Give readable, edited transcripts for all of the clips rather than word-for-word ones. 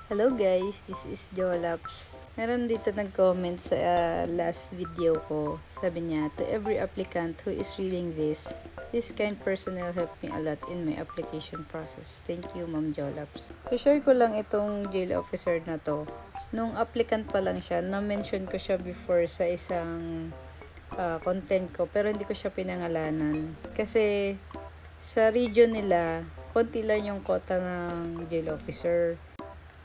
Hello guys, this is Jolaps. Meron dito nag-comment sa last video ko. Sabi niya, to every applicant who is reading this kind personnel helped me a lot in my application process. Thank you, Ma'am Jolaps. So, share ko lang itong jail officer na to. Nung applicant pa lang siya, na-mention ko siya before sa isang content ko, pero hindi ko siya pinangalanan. Kasi sa region nila, konti lang yung quota ng jail officer.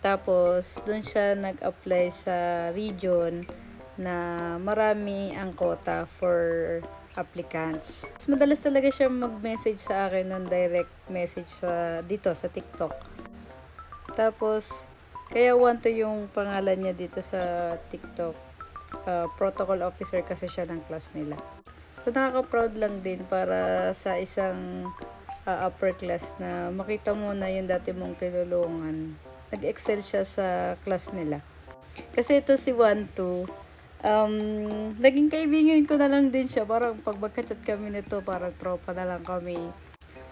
Tapos, doon siya nag-apply sa region na marami ang quota for applicants. Mas madalas talaga siya mag-message sa akin ng direct message dito sa TikTok. Tapos, kaya wanto yung pangalan niya dito sa TikTok. Protocol officer kasi siya ng class nila. So, nakaka-proud lang din para sa isang upper class na makita mo na yung dati mong tinulungan. Nag-excel siya sa class nila. Kasi ito si 1-2, naging kaibigan ko na lang din siya. Parang pag magka-chat kami nito, parang tropa na lang kami.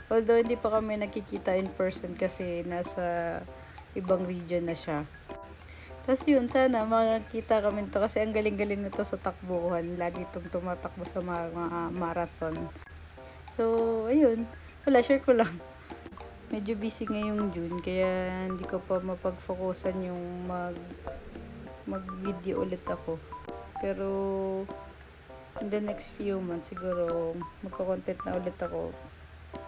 Although hindi pa kami nakikita in person kasi nasa ibang region na siya. Tapos yun, sana makakita kami nito kasi ang galing-galing nito sa takbuhan. Lagi itong tumatakbo sa mga marathon. So, ayun. Wala, share ko lang. Medyo busy ngayong June, kaya hindi ko pa mapag-focusan yung mag-video ulit ako. Pero, in the next few months, siguro, magko-content na ulit ako.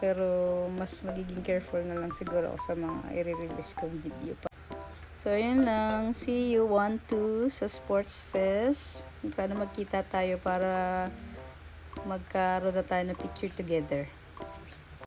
Pero, mas magiging careful na lang siguro ako sa mga i-release kong video pa. So, ayun lang. See you 1-2 sa Sports Fest. Sana magkita tayo para magkaroon na tayo ng picture together.